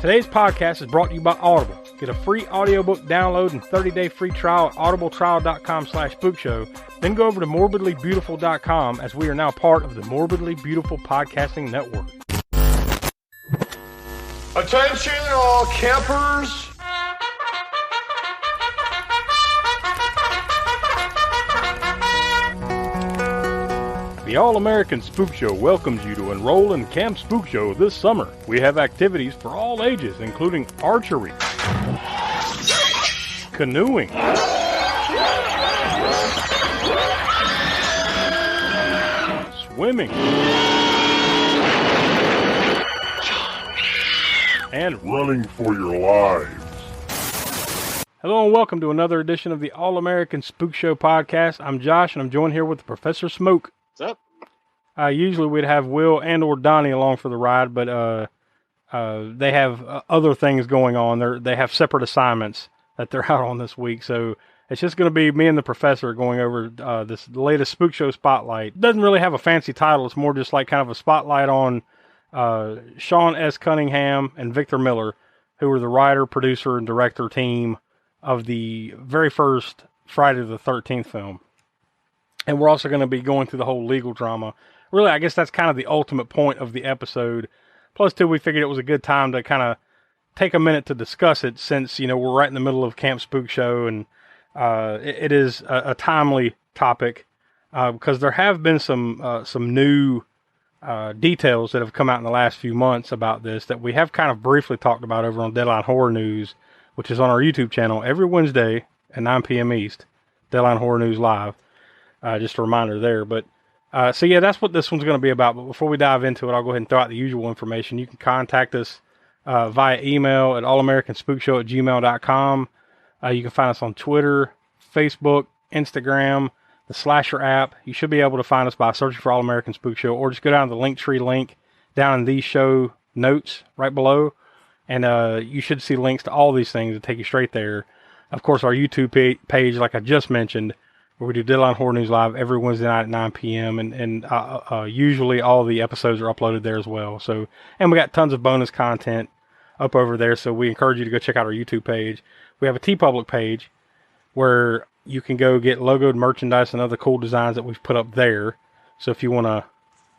Today's podcast is brought to you by Audible. Get a free audiobook download and 30-day free trial at audibletrial.com/spookshow. Then go over to morbidlybeautiful.com as we are now part of the Morbidly Beautiful Podcasting Network. Attention all campers. The All-American Spook Show welcomes you to enroll in Camp Spook Show this summer. We have activities for all ages, including archery, canoeing, swimming, and running for your lives. Hello and welcome to another edition of the All-American Spook Show podcast. I'm Josh and I'm joined here with Professor Smoke. What's up? Usually we'd have Will and or Donnie along for the ride, but they have other things going on. They have separate assignments that they're out on this week, so it's just going to be me and the professor going over this latest Spookshow Spotlight. It doesn't really have a fancy title. It's more just like kind of a spotlight on Sean S. Cunningham and Victor Miller, who were the writer, producer, and director team of the very first Friday the 13th film. And we're also going to be going through the whole legal drama. Really, I guess that's kind of the ultimate point of the episode. Plus, too, we figured it was a good time to kind of take a minute to discuss it since, you know, we're right in the middle of Camp Spook Show, and it is a timely topic because there have been some new details that have come out in the last few months about this that we have kind of briefly talked about over on Deadline Horror News, which is on our YouTube channel every Wednesday at 9 p.m. East. Deadline Horror News Live. Just a reminder there. But so yeah, that's what this one's going to be about. But before we dive into it, I'll go ahead and throw out the usual information. You can contact us via email at allamericanspookshow@gmail.com. You can find us on Twitter, Facebook, Instagram, the Slasher app. You should be able to find us by searching for All American Spook Show, or just go down to the Linktree link down in these show notes right below, and you should see links to all these things that take you straight there. Of course, our YouTube page, like I just mentioned, where we do Deadline Horror News Live every Wednesday night at 9 p.m. And usually all the episodes are uploaded there as well. So, and we got tons of bonus content up over there, so we encourage you to go check out our YouTube page. We have a TeePublic page where you can go get logoed merchandise and other cool designs that we've put up there. So if you want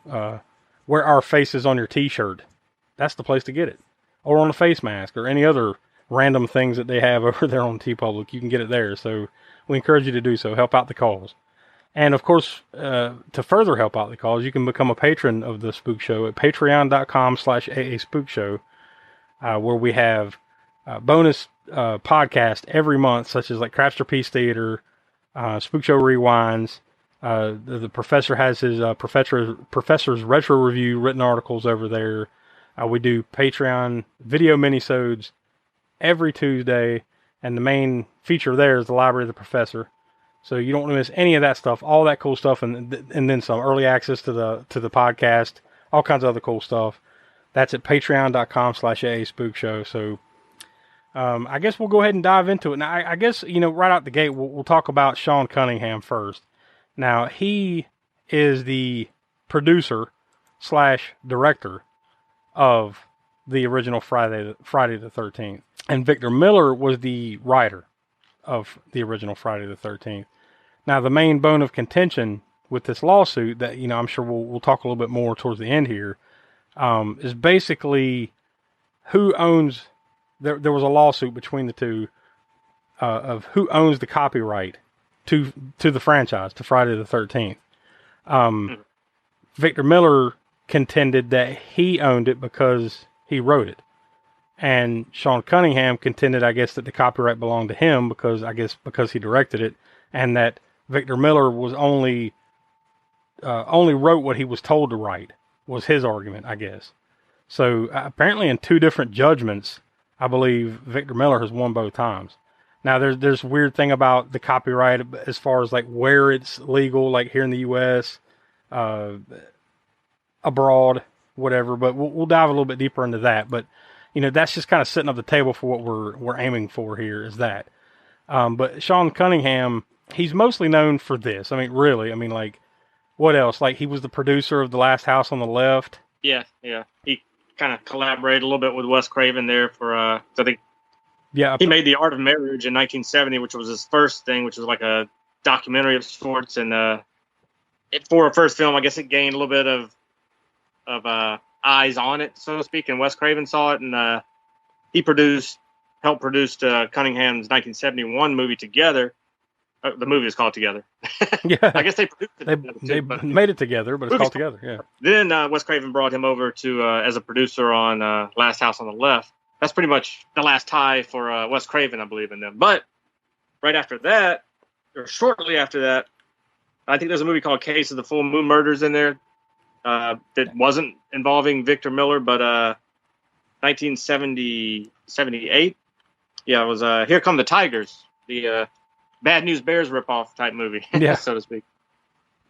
to wear our faces on your t-shirt, that's the place to get it. Or on a face mask or any other random things that they have over there on TeePublic. You can get it there. So we encourage you to do so. Help out the cause. And of course, to further help out the cause, you can become a patron of the Spook Show at patreon.com/AASpookShow, where we have bonus podcast every month, such as like Crapster Theater, Spook Show Rewinds. The professor has his professor's retro review written articles over there. We do Patreon video minisodes every Tuesday, and the main feature there is the Library of the Professor. So you don't want to miss any of that stuff, all that cool stuff, and then some early access to the podcast, all kinds of other cool stuff. That's at patreon.com/AASpookShow. So I guess we'll go ahead and dive into it. Now, I guess, you know, right out the gate, we'll talk about Sean Cunningham first. Now, he is the producer / director of the original Friday the 13th. And Victor Miller was the writer of the original Friday the 13th. Now, the main bone of contention with this lawsuit that, you know, I'm sure we'll talk a little bit more towards the end here, is basically who owns... There was a lawsuit between the two of who owns the copyright to the franchise, to Friday the 13th. Victor Miller contended that he owned it because he wrote it. And Sean Cunningham contended, I guess, that the copyright belonged to him because he directed it, and that Victor Miller was only wrote what he was told to write, was his argument, I guess. So apparently in two different judgments, I believe Victor Miller has won both times. Now there's a weird thing about the copyright as far as like where it's legal, like here in the U.S., abroad, whatever. But we'll dive a little bit deeper into that. But you know, that's just kind of setting up the table for what we're aiming for here is that. But Sean Cunningham, he's mostly known for this. I mean, really, like, what else? Like, he was the producer of The Last House on the Left. Yeah. He kind of collaborated a little bit with Wes Craven there for, I think Yeah. he made The Art of Marriage in 1970, which was his first thing, which was like a documentary of sorts. And for a first film, I guess it gained a little bit of eyes on it, so to speak. And Wes Craven saw it, and he helped produce Cunningham's 1971 movie Together. The movie is called Together. Yeah. I guess they produced it. They made it together, but it's called Together. Yeah. Then Wes Craven brought him over to as a producer on Last House on the Left. That's pretty much the last tie for Wes Craven, I believe, in them. But right after that, or shortly after that, I think there's a movie called Case of the Full Moon Murders in there that wasn't involving Victor Miller, but 1978. Yeah, it was Here Come the Tigers, the Bad News Bears ripoff type movie, yeah. so to speak.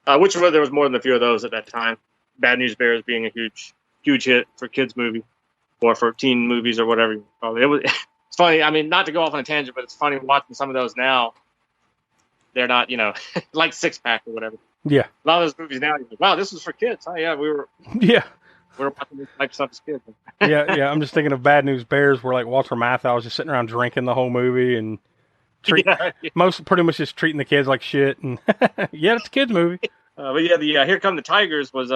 Which there was more than a few of those at that time. Bad News Bears being a huge hit for kids movie or for teen movies or whatever you call it. It's funny. I mean, not to go off on a tangent, but it's funny watching some of those now. They're not, like Six Pack or whatever. Yeah. A lot of those movies now, you're like, wow, this is for kids. Oh yeah, we were watching this type of stuff as kids. yeah. I'm just thinking of Bad News Bears, where like Walter Matthau was just sitting around drinking the whole movie and pretty much just treating the kids like shit. And yeah, it's a kids movie. But yeah, the Here Come the Tigers was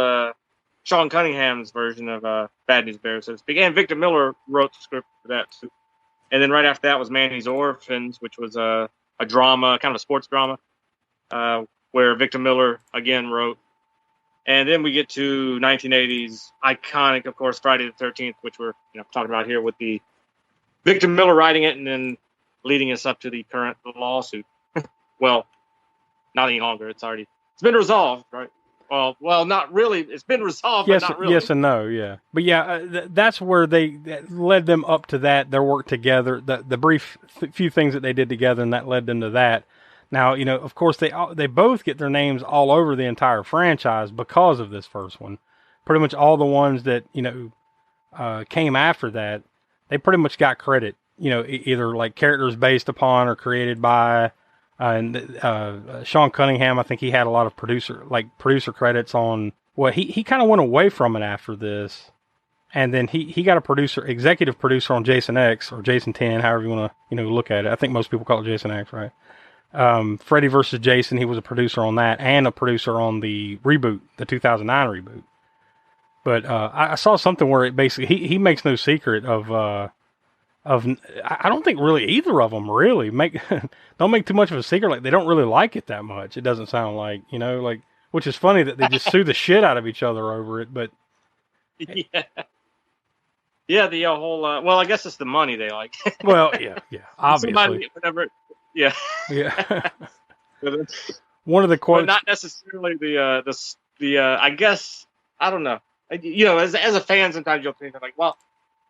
Sean Cunningham's version of Bad News Bears, so to speak. And Victor Miller wrote the script for that too. And then right after that was Manny's Orphans, which was a drama, kind of a sports drama, where Victor Miller again wrote. And then we get to 1980s iconic, of course, Friday the 13th, which we're talking about here with the Victor Miller writing it and then leading us up to the current lawsuit. Well, not any longer. It's been resolved, right? Well, not really. It's been resolved, yes, but not really. Yes and no, yeah. But yeah, that's where that led them up to that, their work together, the brief few things that they did together, and that led them to that. Now, of course, they both get their names all over the entire franchise because of this first one. Pretty much all the ones that, came after that, they pretty much got credit, either like characters based upon or created by. And Sean Cunningham, I think he had a lot of producer credits on. Well, he kind of went away from it after this, and then he got executive producer on Jason X or Jason 10, however you want to look at it. I think most people call it Jason X, right? Freddy versus Jason, he was a producer on that and a producer on the reboot, the 2009 reboot. But I saw something where it basically he makes no secret of. I don't think really either of them really don't make too much of a secret. Like they don't really like it that much. It doesn't sound like, which is funny that they just sue the shit out of each other over it. But yeah, the whole. Well, I guess it's the money they like. Well, yeah, obviously. Yeah. One of the quotes, but not necessarily the. I guess I don't know. As a fan, sometimes you'll think like, well.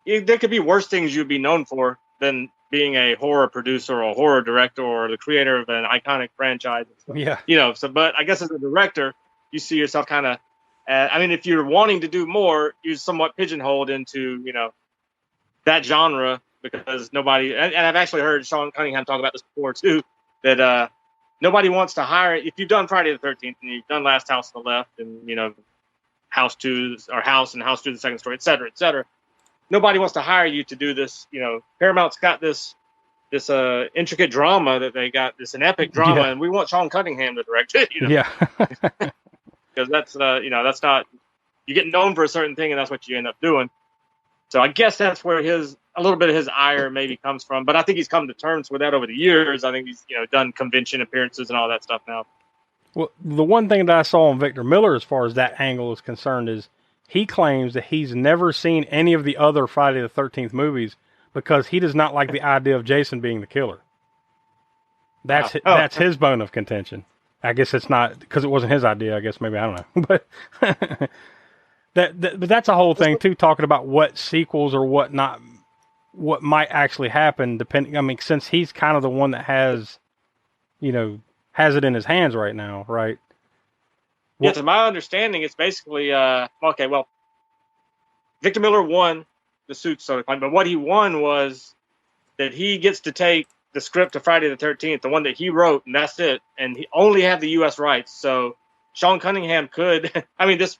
There could be worse things you'd be known for than being a horror producer or a horror director or the creator of an iconic franchise. Yeah. But I guess as a director, you see yourself kind of, if you're wanting to do more, you're somewhat pigeonholed into, that genre because nobody, and I've actually heard Sean Cunningham talk about this before too, that nobody wants to hire, if you've done Friday the 13th and you've done Last House on the Left and, House 2 or House and House 2, the second story, et cetera, et cetera. Nobody wants to hire you to do this. Paramount's got this intricate drama that they got, an epic drama, and we want Sean Cunningham to direct it. Yeah, because that's that's not, you get known for a certain thing, and that's what you end up doing. So I guess that's where a little bit of his ire maybe comes from. But I think he's come to terms with that over the years. I think he's done convention appearances and all that stuff now. Well, the one thing that I saw on Victor Miller as far as that angle is concerned is. He claims that he's never seen any of the other Friday the 13th movies because he does not like the idea of Jason being the killer. That's his bone of contention. I guess it's not because it wasn't his idea. I guess maybe I don't know, but but that's a whole thing too. Talking about what sequels or what might actually happen. Depending, since he's kind of the one that has it in his hands right now, right? Yeah, to my understanding, it's basically okay. Well, Victor Miller won the suit, so to speak, but what he won was that he gets to take the script of Friday the 13th, the one that he wrote, and that's it. And he only had the U.S. rights. So Sean Cunningham could.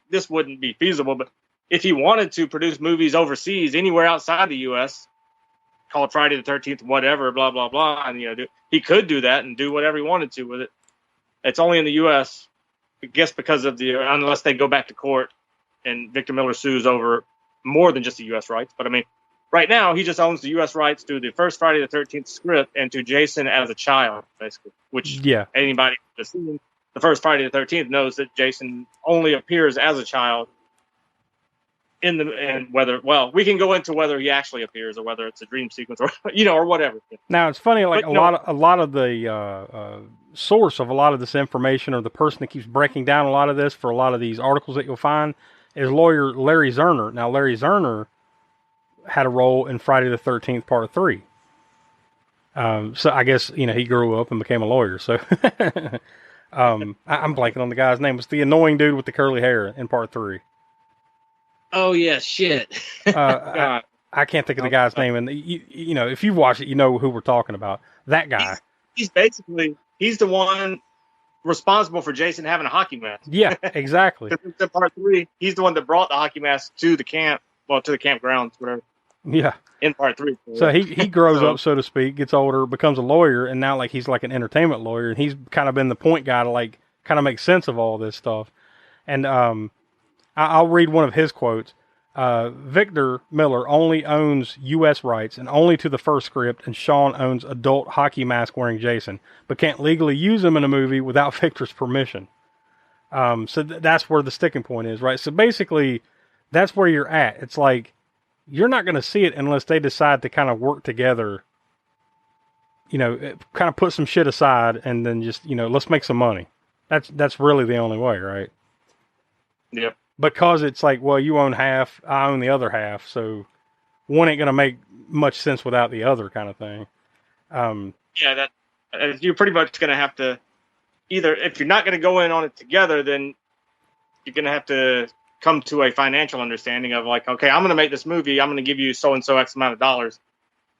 This wouldn't be feasible, but if he wanted to produce movies overseas, anywhere outside the U.S., call it Friday the 13th, whatever, blah, blah, blah, and he could do that and do whatever he wanted to with it. It's only in the U.S., I guess, because of unless they go back to court and Victor Miller sues over more than just the U.S. rights. But I mean, right now he just owns the U.S. rights to the first Friday the 13th script and to Jason as a child, basically. Which anybody who's seen the first Friday the 13th knows that Jason only appears as a child we can go into whether he actually appears or whether it's a dream sequence or or whatever. Now it's funny, like a lot of the source of a lot of this information, or the person that keeps breaking down a lot of this for a lot of these articles that you'll find, is lawyer Larry Zerner. Now Larry Zerner had a role in Friday the 13th Part 3. So I guess he grew up and became a lawyer. So I'm blanking on the guy's name. It's the annoying dude with the curly hair in Part 3. Oh yeah, shit. I can't think of the guy's name, and if you've watched it, you know who we're talking about. That guy. He's the one responsible for Jason having a hockey mask. Yeah, exactly. In Part 3, he's the one that brought the hockey mask to the camp, to the campgrounds, whatever. Yeah. In Part 3. So he grows up, so to speak, gets older, becomes a lawyer, and now he's like an entertainment lawyer, and he's kind of been the point guy to kind of make sense of all this stuff. And I'll read one of his quotes. Victor Miller only owns U.S. rights and only to the first script, and Sean owns adult hockey mask wearing Jason, but can't legally use him in a movie without Victor's permission. So that's where the sticking point is, right? So basically, that's where you're at. It's like, you're not going to see it unless they decide to kind of work together, kind of put some shit aside and then just, let's make some money. That's really the only way, right? Yep. Because it's like, well, you own half, I own the other half, so one ain't going to make much sense without the other, kind of thing. You're pretty much going to have to either, if you're not going to go in on it together, then you're going to have to come to a financial understanding of like, okay, I'm going to make this movie, I'm going to give you so-and-so X amount of dollars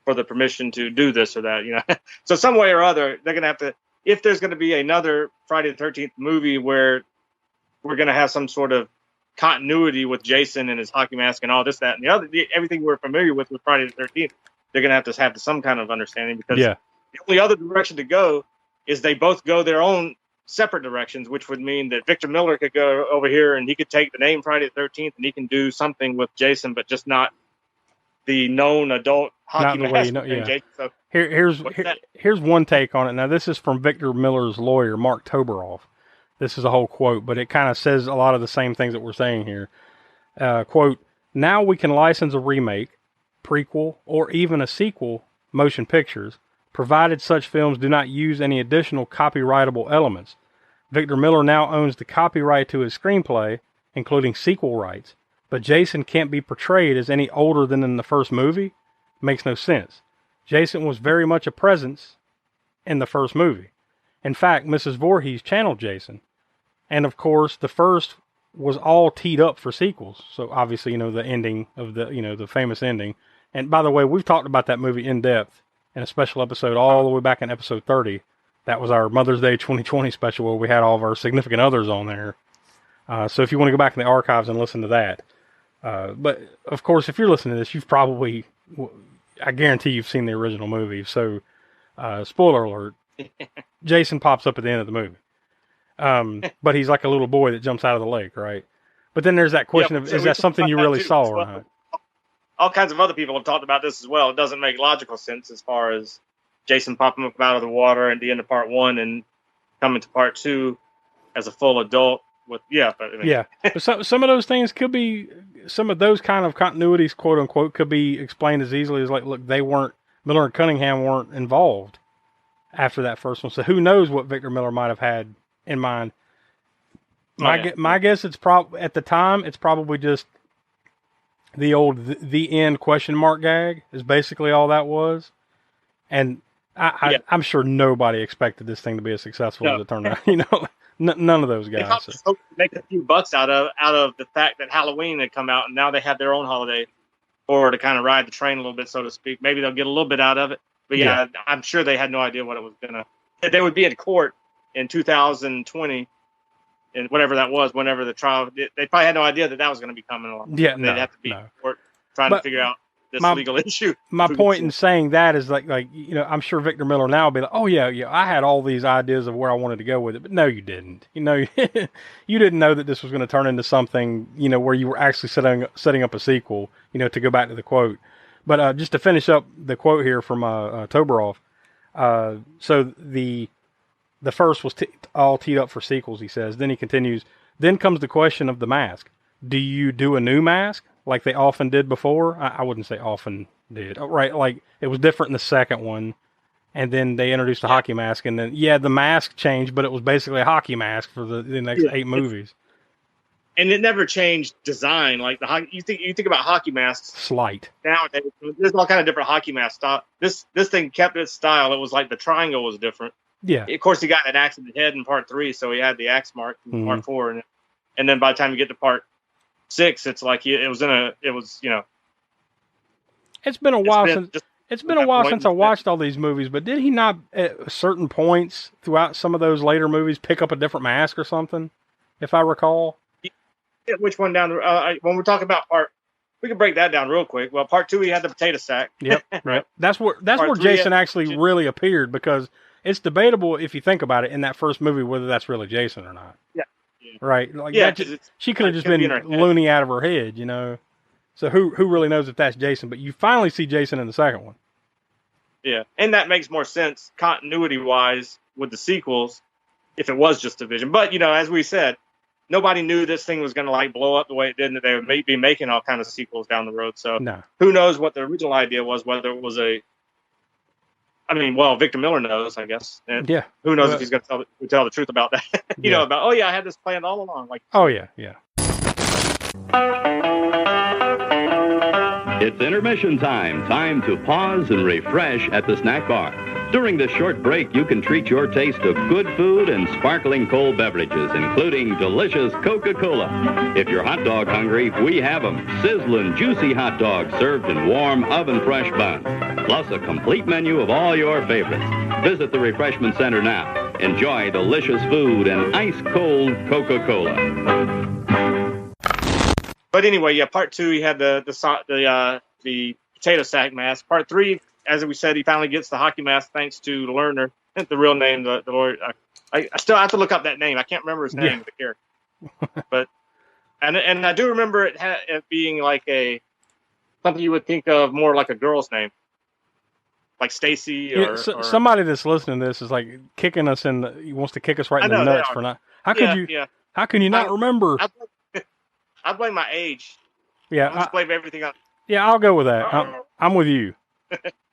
for the permission to do this or that, So some way or other, they're going to have to, if there's going to be another Friday the 13th movie where we're going to have some sort of continuity with Jason and his hockey mask and all this, that, and the other, everything we're familiar with Friday the 13th, they're going to have some kind of understanding, because the only other direction to go is they both go their own separate directions, which would mean that Victor Miller could go over here and he could take the name Friday the 13th and he can do something with Jason, but just not the known adult hockey mask. Jason. So here's one take on it. Now, this is from Victor Miller's lawyer, Mark Toberoff. This is a whole quote, but it kind of says a lot of the same things that we're saying here. Quote, now we can license a remake, prequel, or even a sequel motion pictures, provided such films do not use any additional copyrightable elements. Victor Miller now owns the copyright to his screenplay, including sequel rights, but Jason can't be portrayed as any older than in the first movie? Makes no sense. Jason was very much a presence in the first movie. In fact, Mrs. Voorhees channeled Jason. And of course, the first was all teed up for sequels. So obviously, the ending of the famous ending. And by the way, we've talked about that movie in depth in a special episode all the way back in episode 30. That was our Mother's Day 2020 special where we had all of our significant others on there. So if you want to go back in the archives and listen to that. But of course, if you're listening to this, you've probably, I guarantee you've seen the original movie. So spoiler alert, Jason pops up at the end of the movie. But he's like a little boy that jumps out of the lake, right? But then there's that question of, is that something you really saw or not? All kinds of other people have talked about this as well. It doesn't make logical sense as far as Jason popping up out of the water at the end of Part 1 and coming to Part 2 as a full adult. But some of those things could be, some of those kind of continuities, quote unquote, could be explained as easily as like, look, Miller and Cunningham weren't involved after that first one. So who knows what Victor Miller might have had in mind. My guess, it's at the time, it's probably just the old the end question mark gag is basically all that was. And I'm sure nobody expected this thing to be as successful as it turned out. None of those guys. They hoped to make a few bucks out of the fact that Halloween had come out and now they have their own holiday, or to kind of ride the train a little bit, so to speak. Maybe they'll get a little bit out of it. But I'm sure they had no idea what it was gonna. They would be in court in 2020 and whatever that was, whenever the trial, they probably had no idea that was going to be coming along. Yeah, they'd have to be no. trying to figure out this legal issue. My point in saying that is like I'm sure Victor Miller now will be like, oh yeah, I had all these ideas of where I wanted to go with it, but no, you didn't. You didn't know that this was going to turn into something, where you were actually setting up a sequel. To go back to the quote, but just to finish up the quote here from Toberoff. So the first was all teed up for sequels, he says. Then he continues. Then comes the question of the mask. Do you do a new mask like they often did before? I wouldn't say often did. Right, like it was different in the second one, and then they introduced the hockey mask, and then the mask changed, but it was basically a hockey mask for the next 8 movies. And it never changed design. Like the hockey, you think about hockey masks. Slight. Nowadays, there's all kind of different hockey mask style. This thing kept its style. It was like the triangle was different. Yeah. Of course, he got an axe in the head in part 3, so he had the axe mark in part 4, and then by the time you get to part 6, it's like it's been a while since I watched all these movies, but did he not at certain points throughout some of those later movies pick up a different mask or something, if I recall? Yeah, which one down when we're talking about we can break that down real quick. Well, part 2 he had the potato sack. Yep, right. That's where Jason actually really appeared, because it's debatable if you think about it in that first movie whether that's really Jason or not. Yeah. Right, like she could have just been loony out of her head, So who really knows if that's Jason? But you finally see Jason in the second one. Yeah, and that makes more sense continuity wise with the sequels if it was just a vision. But as we said, nobody knew this thing was going to blow up the way it did, and that they would be making all kinds of sequels down the road. So who knows what the original idea was? Whether it was Victor Miller knows, I guess. And who knows if he's going to tell the truth about that? I had this planned all along. It's intermission time. Time to pause and refresh at the snack bar. During this short break, you can treat your taste of good food and sparkling cold beverages, including delicious Coca-Cola. If you're hot dog hungry, we have them. Sizzling, juicy hot dogs served in warm, oven-fresh buns. Plus a complete menu of all your favorites. Visit the Refreshment Center now. Enjoy delicious food and ice-cold Coca-Cola. But anyway, part 2, he had the potato sack mask. Part 3, as we said, he finally gets the hockey mask thanks to Lerner. The real name, the lawyer. I still have to look up that name. I can't remember his name, the character. But and I do remember it being like something you would think of more like a girl's name, like Stacy or somebody that's listening to this is like kicking us he wants to kick us right in the nuts for not. How can you not remember? I blame my age. Yeah, I blame everything on. Yeah, I'll go with that. I'm with you.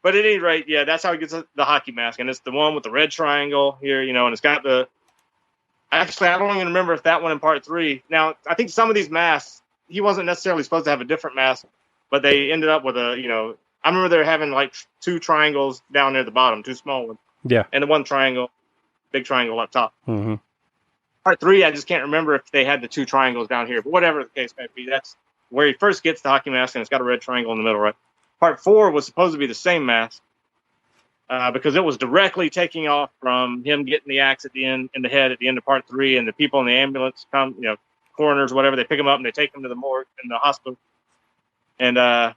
But at any rate, that's how he gets the hockey mask, and it's the one with the red triangle here, and it's got the. Actually, I don't even remember if that one in part 3. Now, I think some of these masks, he wasn't necessarily supposed to have a different mask, but they ended up with I remember they're having 2 triangles down near the bottom, 2 small ones. Yeah. And the one triangle, big triangle up top. Mm-hmm. Part 3, I just can't remember if they had the 2 triangles down here, but whatever the case may be, that's where he first gets the hockey mask, and it's got a red triangle in the middle, right? Part 4 was supposed to be the same mask because it was directly taking off from him getting the axe in the head at the end of part 3, and the people in the ambulance come, coroners, whatever, they pick him up and they take him to the morgue in the hospital, and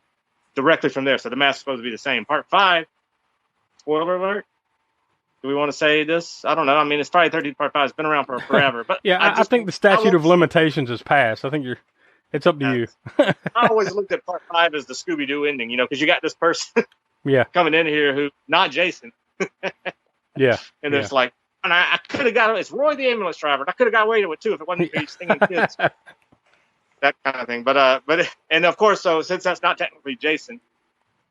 directly from there. So the mask is supposed to be the same. Part 5, spoiler alert. Do we want to say this? I don't know. I mean, it's Friday 13th Part 5. It's been around for forever. But I think the statute of limitations has passed. I think it's up to you. I always looked at Part 5 as the Scooby-Doo ending, because you got this person coming in here who, not Jason. Yeah. And it's like, and I could have got, it's Roy the ambulance driver. I could have got away with it too if it wasn't for these stinging kids. That kind of thing. But and of course, so since that's not technically Jason,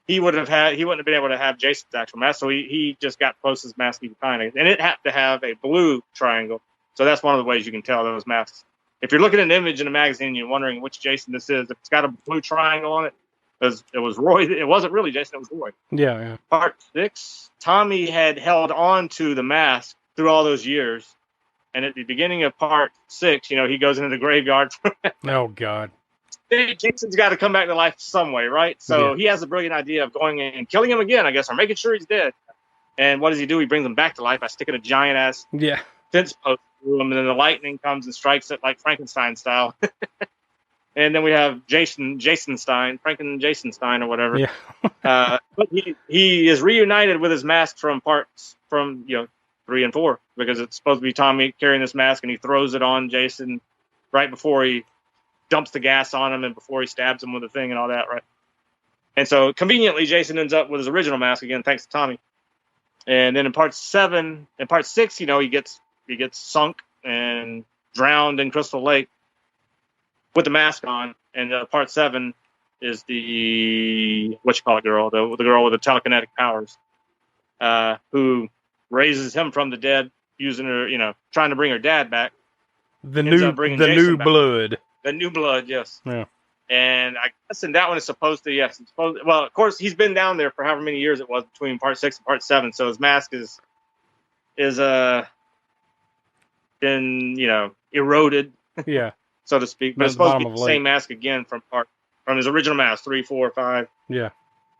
he wouldn't have been able to have Jason's actual mask, so he just got closest mask he could find. And it had to have a blue triangle. So that's one of the ways you can tell those masks. If you're looking at an image in a magazine and you're wondering which Jason this is, if it's got a blue triangle on it, it was Roy. It wasn't really Jason, it was Roy. Yeah. Part 6, Tommy had held on to the mask through all those years. And at the beginning of part 6, he goes into the graveyard. Oh, God. Jason's got to come back to life some way, right? So he has a brilliant idea of going in and killing him again, I guess, or making sure he's dead. And what does he do? He brings him back to life by sticking a giant-ass fence post through him, and then the lightning comes and strikes it like Frankenstein style. And then we have Jason Stein, Jason Stein or whatever. Yeah. But he is reunited with his mask from 3 and 4, because it's supposed to be Tommy carrying this mask, and he throws it on Jason right before he dumps the gas on him and before he stabs him with the thing and all that, right? And so conveniently, Jason ends up with his original mask again, thanks to Tommy. And then in part 6, he gets sunk and drowned in Crystal Lake with the mask on. And part 7 is the girl, the girl with the telekinetic powers, who raises him from the dead using her, trying to bring her dad back. The new blood. The new blood, yes. Yeah. And I guess in that one it's supposed to, well, of course, he's been down there for however many years it was between part 6 and part 7, so his mask is been, eroded. Yeah. So to speak. But it's supposed to be the same mask again from his original mask, 3, 4, 5. Yeah.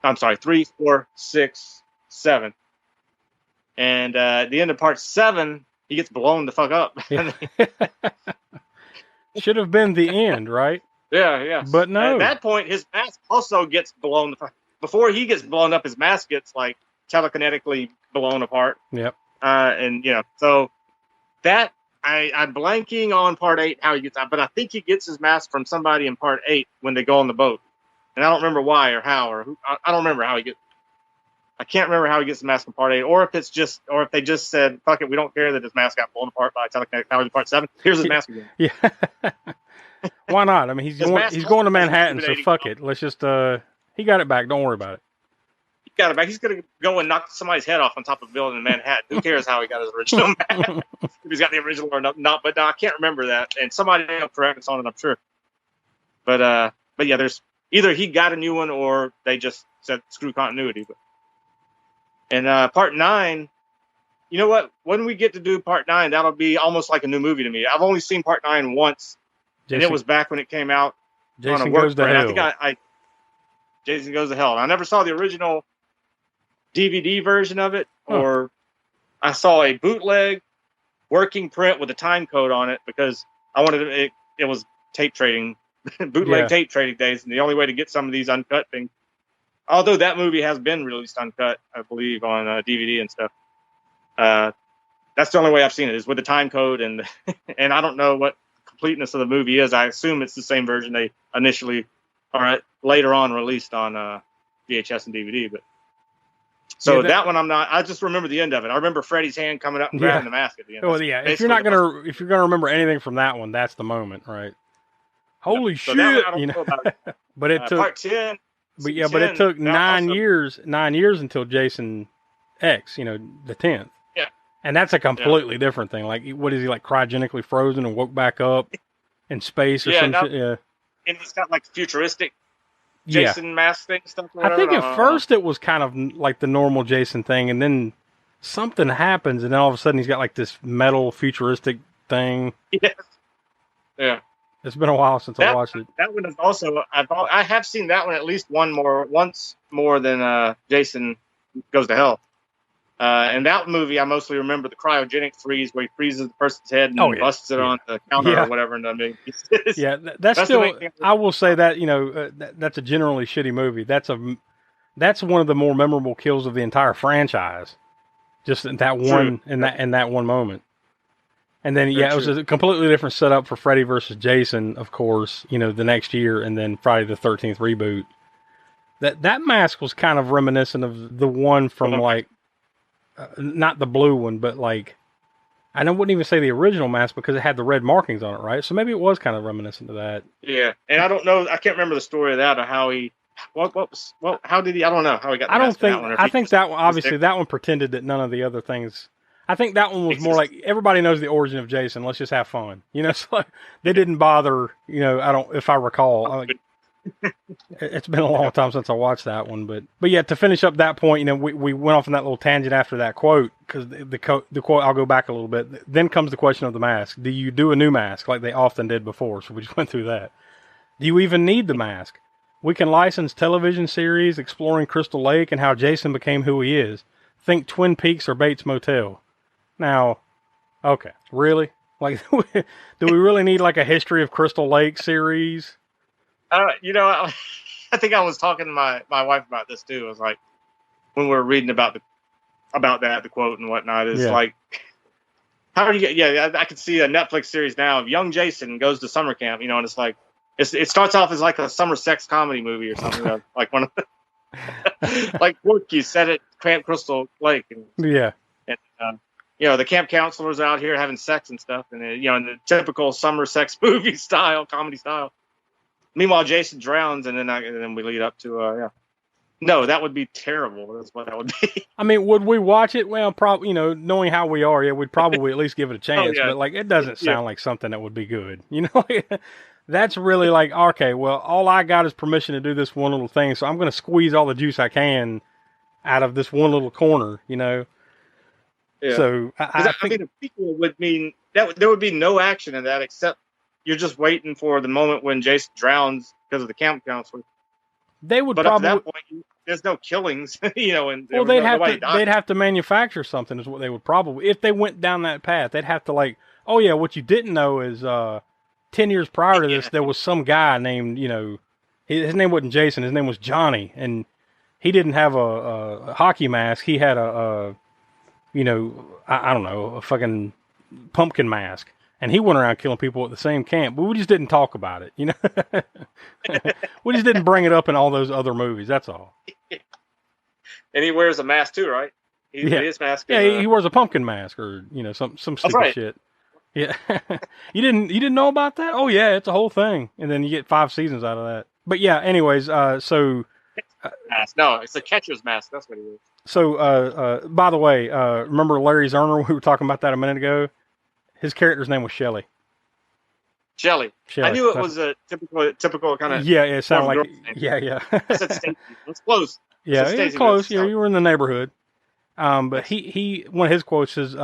I'm sorry, 3, 4, 6, 7. And at the end of part 7, he gets blown the fuck up. Yeah. Should have been the end, right? Yeah. But no. At that point, his mask also gets blown the fuck. Before he gets blown up, his mask gets like telekinetically blown apart. Yep. So that I'm blanking on part 8 how he gets out, but I think he gets his mask from somebody in part 8 when they go on the boat, and I don't remember why or how or who. I don't remember how he gets. I can't remember how he gets the mask from part 8, or if they just said, "Fuck it, we don't care that his mask got blown apart by telekinetic powers in part 7. Here's his mask again." Yeah. Why not? I mean, he's going to Manhattan, so fuck it. Let's just he got it back. Don't worry about it. He got it back. He's gonna go and knock somebody's head off on top of a building in Manhattan. Who cares how he got his original mask? If he's got the original or not. But no, I can't remember that. And somebody will correct us on it, I'm sure. But yeah, there's either he got a new one or they just said screw continuity. And part 9, you know what? When we get to do part 9, that'll be almost like a new movie to me. I've only seen part 9 once, and it was back when it came out. Jason Goes to Hell. I think Jason Goes to Hell. I never saw the original DVD version of it, or I saw a bootleg working print with a time code on it because I wanted it. It was tape trading, bootleg tape trading days, and the only way to get some of these uncut things. Although that movie has been released uncut, I believe, on DVD and stuff. That's the only way I've seen it is with the time code, and and I don't know what the completeness of the movie is. I assume it's the same version they initially or later on released on VHS and DVD. But so that one I'm not. I just remember the end of it. I remember Freddy's hand coming up and grabbing the mask at the end. Well, yeah. If you're gonna remember anything from that one, that's the moment, right? Holy shit! That one I don't know about. But it took part 10. But yeah, but it took 9 years until Jason X, the 10th. Yeah. And that's a completely different thing. Like, what is he, like, cryogenically frozen and woke back up in space or some shit? Yeah. And he's got, like, futuristic Jason mask thing stuff. I think at first it was kind of like the normal Jason thing, and then something happens, and then all of a sudden he's got, like, this metal futuristic thing. Yes. Yeah. It's been a while since I watched it. That one is also. I have seen that one at least once more than Jason Goes to Hell. And that movie, I mostly remember the cryogenic freeze where he freezes the person's head and busts it on the counter or whatever. And that's still. I will say that that's a generally shitty movie. That's one of the more memorable kills of the entire franchise. Just in that one in that one moment. And then, it was a completely different setup for Freddy versus Jason, of course, the next year, and then Friday the 13th reboot. That mask was kind of reminiscent of the one from, not the blue one, but, I wouldn't even say the original mask because it had the red markings on it, right? So maybe it was kind of reminiscent of that. Yeah, and I don't know, I can't remember the story of that or how he... how did he... I don't know how he got the mask in that one. I think that one, obviously, that one pretended that none of the other things... I think that one was more like everybody knows the origin of Jason. Let's just have fun, So they didn't bother. If I recall, it's been a long time since I watched that one. But yeah, to finish up that point, we went off on that little tangent after that quote because the quote. I'll go back a little bit. Then comes the question of the mask. Do you do a new mask like they often did before? So we just went through that. Do you even need the mask? We can license television series exploring Crystal Lake and how Jason became who he is. Think Twin Peaks or Bates Motel. Now, Okay, really? Like, do we really need like a history of Crystal Lake series? You know, I think I was talking to my wife about this too. I was like, when we were reading about the quote and whatnot, is Yeah. like, how do you get? Yeah, I could see a Netflix series now of young Jason goes to summer camp. You know, and it's like it starts off as like a summer sex comedy movie or something. Like one of like Porky set at Camp Crystal Lake, and Yeah. you know, the camp counselors out here having sex and stuff, and you know, in the typical summer sex movie style, comedy style. Meanwhile, Jason drowns, and then we lead up to yeah. No, that would be terrible. That's what that would be. I mean, would we watch it? Well, probably, you know, knowing how we are, yeah, we'd probably at least give it a chance. yeah. But like, it doesn't sound like something that would be good. You know, that's really like, okay, well, all I got is permission to do this one little thing, so I'm going to squeeze all the juice I can out of this one little corner. You know. Yeah. So I think mean, a prequel would mean that there would be no action in that, except you're just waiting for the moment when Jason drowns because of the camp counselor. they would But probably. up to that point, there's no killings, you know, and Well, they'd have to manufacture something is what they would probably, if they went down that path, they'd have to like, oh yeah, what you didn't know is 10 years prior to this, there was some guy named, you know, his name wasn't Jason, his name was Johnny, and he didn't have a hockey mask, he had you know, I don't know, a fucking pumpkin mask. And he went around killing people at the same camp, but we just didn't talk about it, you know? We just didn't bring it up in all those other movies, that's all. And he wears a mask too, right? His mask. Yeah, he wears a pumpkin mask, or you know, some stupid right. shit. Yeah, you didn't know about that? Oh yeah, it's a whole thing, and then you get 5 seasons out of that. But yeah, anyways, so mask. No, it's a catcher's mask. That's what he is. so by the way, remember Larry Zerner? We were talking about that a minute ago. His character's name was Shelley. Shelley. I knew it was a typical kind of. Yeah, it sounded like yeah. I said Stacey. It's close. Yeah, it's close. Yeah, you were in the neighborhood. But he one of his quotes is,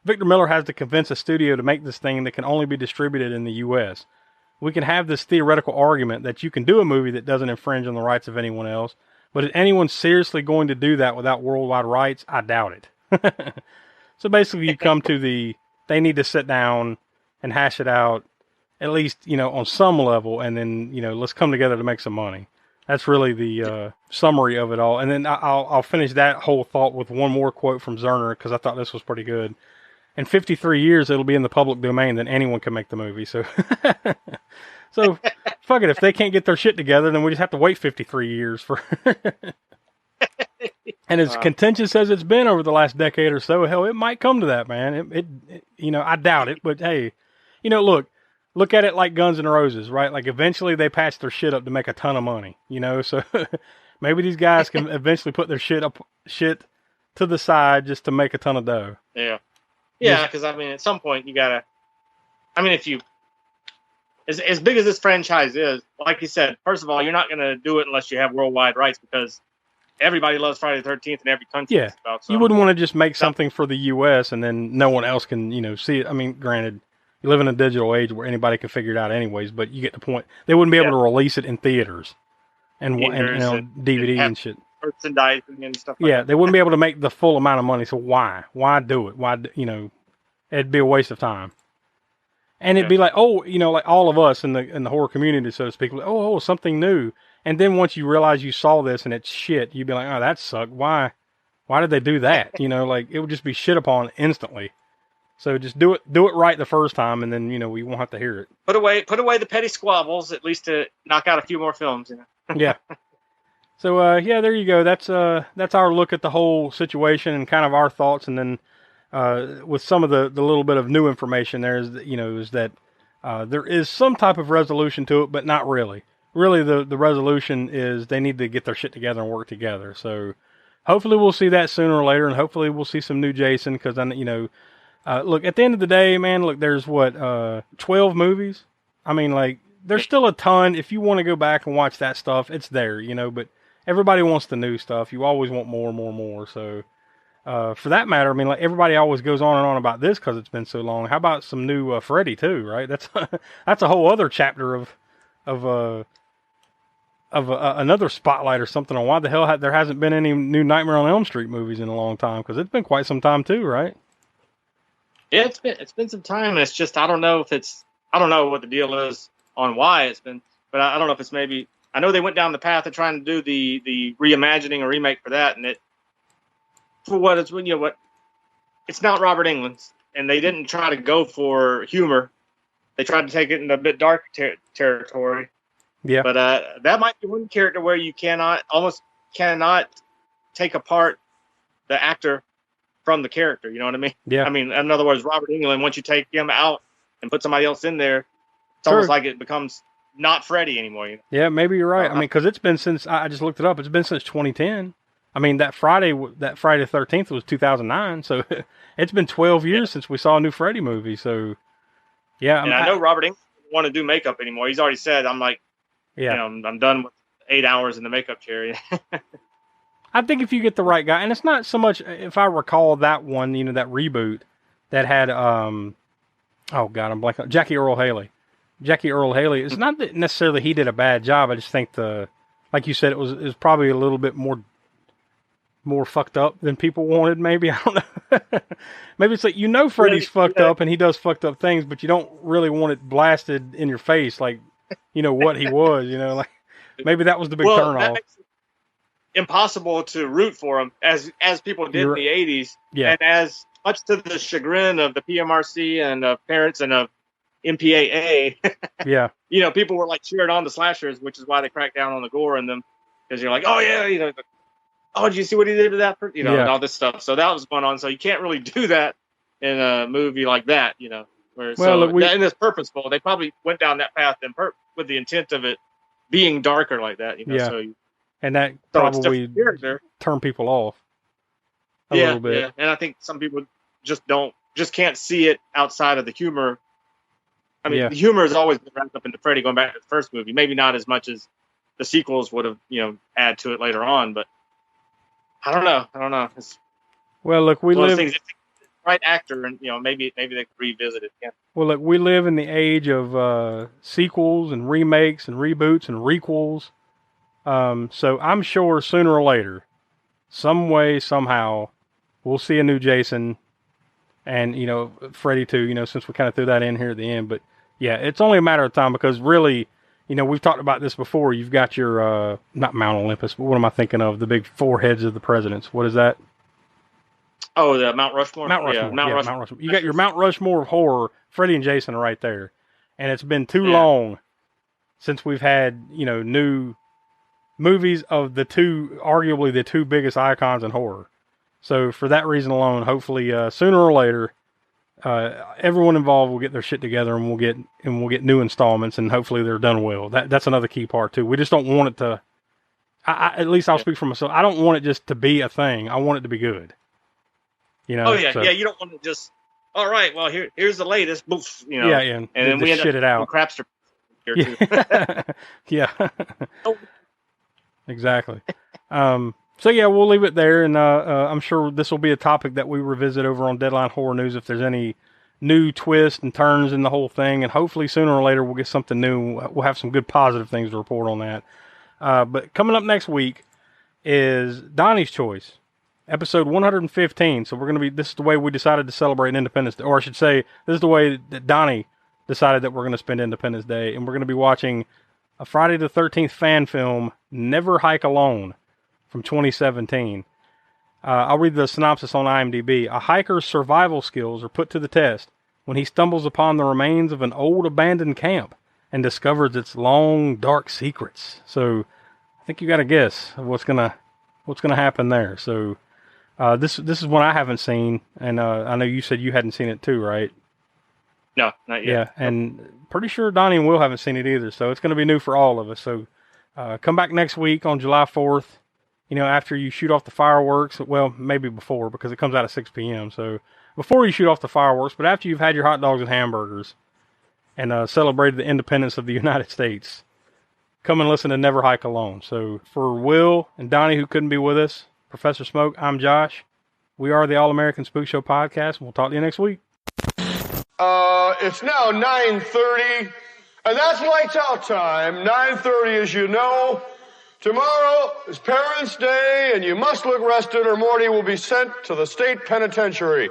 Victor Miller has to convince a studio to make this thing that can only be distributed in the U.S. We can have this theoretical argument that you can do a movie that doesn't infringe on the rights of anyone else, but is anyone seriously going to do that without worldwide rights? I doubt it. So basically you come to they need to sit down and hash it out, at least, you know, on some level, and then, you know, let's come together to make some money. That's really the summary of it all. And then I'll finish that whole thought with one more quote from Zerner, because I thought this was pretty good. In 53 years, it'll be in the public domain, then anyone can make the movie. So, so fuck it. If they can't get their shit together, then we just have to wait 53 years for... And as contentious as it's been over the last decade or so, hell, it might come to that, man. It you know, I doubt it, but hey, you know, look at it like Guns N' Roses, right? Like eventually they patch their shit up to make a ton of money, you know. So maybe these guys can eventually put their shit to the side just to make a ton of dough. Yeah, because I mean, at some point you gotta. I mean, if you as big as this franchise is, like you said, first of all, you're not gonna do it unless you have worldwide rights, because everybody loves Friday the 13th in every country. Yeah, you wouldn't want to just make something for the U.S. and then no one else can, you know, see it. I mean, granted, you live in a digital age where anybody can figure it out anyways, but you get the point. They wouldn't be able to release it in theaters and you know, DVD and shit. Merchandising and stuff like that. They wouldn't be able to make the full amount of money, so why? Why do it? Why, you know, it'd be a waste of time. And it'd be like, oh, you know, like all of us in the horror community, so to speak, like, oh, something new. And then once you realize you saw this and it's shit, you'd be like, oh, that sucked. Why did they do that? You know, like it would just be shit upon instantly. So just do it right the first time, and then, you know, we won't have to hear it. Put away the petty squabbles, at least to knock out a few more films, you know. Yeah. So yeah, there you go. That's our look at the whole situation and kind of our thoughts, and then with some of the little bit of new information there is that there is some type of resolution to it, but not really. Really, the resolution is they need to get their shit together and work together. So hopefully we'll see that sooner or later, and hopefully we'll see some new Jason, because you know, look, at the end of the day, man, look, there's 12 movies. I mean, like, there's still a ton. If you want to go back and watch that stuff, it's there, you know, but everybody wants the new stuff. You always want more and more and more. So for that matter, I mean, like, everybody always goes on and on about this because it's been so long. How about some new Freddy too, right? That's a whole other chapter of another spotlight or something on why the hell there hasn't been any new Nightmare on Elm Street movies in a long time, because it's been quite some time too, right? Yeah, it's been some time, and it's just I don't know what the deal is on why it's been, but I don't know if it's maybe I know they went down the path of trying to do the reimagining or remake for that, and it for what it's what it's not Robert Englund's, and they didn't try to go for humor. They tried to take it in a bit dark territory. Yeah. But that might be one character where you almost cannot take apart the actor from the character. You know what I mean? Yeah. I mean, in other words, Robert Englund, once you take him out and put somebody else in there, it's almost like it becomes not Freddy anymore. You know? Yeah, maybe you're right. I mean, because it's been since I just looked it up. It's been since 2010. I mean, that Friday the 13th was 2009. So it's been 12 years since we saw a new Freddy movie. So yeah, and I know Robert Englund doesn't want to do makeup anymore. He's already said, I'm done with 8 hours in the makeup chair. I think if you get the right guy, and it's not so much, if I recall that one, that reboot that had, oh God, I'm blanking, Jackie Earle Haley. Jackie Earle Haley, it's not that necessarily he did a bad job. I just think like you said, it was probably a little bit more fucked up than people wanted, maybe. I don't know. Maybe it's like, Freddy's fucked up and he does fucked up things, but you don't really want it blasted in your face like, what he was, like, maybe that was the big turnoff. Impossible to root for him as people did in the 80s. Yeah. And as much to the chagrin of the PMRC and of parents and of MPAA. Yeah. People were like cheering on the slashers, which is why they cracked down on the gore in them. Because you're like, oh yeah, oh, did you see what he did to that? And all this stuff. So that was going on. So you can't really do that in a movie like that, Where, and it's purposeful. They probably went down that path with the intent of it being darker like that, Yeah. So and that probably turned people off a little bit. Yeah, and I think some people just can't see it outside of the humor. I mean, the humor has always been wrapped up into Freddy going back to the first movie. Maybe not as much as the sequels would have, add to it later on, but I don't know. Well, look, we live. If the right actor, and maybe they could revisit it again. Well, look, we live in the age of sequels and remakes and reboots and requels. So I'm sure sooner or later, some way, somehow, we'll see a new Jason and, Freddy too, since we kind of threw that in here at the end. But yeah, it's only a matter of time because really, we've talked about this before. You've got your, not Mount Olympus, but what am I thinking of? The big four heads of the presidents. What is that? Oh, the Mount Rushmore? Mount Rushmore. Mount Rushmore. You got your Mount Rushmore of horror. Freddy and Jason are right there. And it's been too long since we've had, new movies of arguably the two biggest icons in horror. So for that reason alone, hopefully sooner or later, everyone involved will get their shit together and we'll get new installments and hopefully they're done well. That's another key part too. We just don't want it to. At least I'll speak for myself. I don't want it just to be a thing. I want it to be good. Oh yeah, yeah. You don't want to just. All right, well here's the latest. Boof, Yeah, and then we end shit up it out. Crapster here too. Yeah. Exactly. So yeah, we'll leave it there, and I'm sure this will be a topic that we revisit over on Deadline Horror News if there's any new twists and turns in the whole thing, and hopefully sooner or later we'll get something new. We'll have some good positive things to report on that. But coming up next week is Donnie's Choice, episode 115. So this is the way we decided to celebrate Independence Day, or I should say, this is the way that Donnie decided that we're going to spend Independence Day, and we're going to be watching a Friday the 13th fan film, Never Hike Alone, from 2017. I'll read the synopsis on IMDb. A hiker's survival skills are put to the test when he stumbles upon the remains of an old abandoned camp and discovers its long, dark secrets. So I think you got to guess what's gonna happen there. So this is one I haven't seen, and I know you said you hadn't seen it too, right? No, not yet. Yeah, and pretty sure Donnie and Will haven't seen it either, so it's going to be new for all of us. So come back next week on July 4th, after you shoot off the fireworks. Well, maybe before, because it comes out at 6 p.m. So before you shoot off the fireworks, but after you've had your hot dogs and hamburgers and celebrated the independence of the United States, come and listen to Never Hike Alone. So for Will and Donnie, who couldn't be with us, Professor Smoke, I'm Josh. We are the All-American Spook Show Podcast, and we'll talk to you next week. It's now 9:30, and that's lights out time. 9:30, as you know. Tomorrow is Parents' Day, and you must look rested or Morty will be sent to the state penitentiary.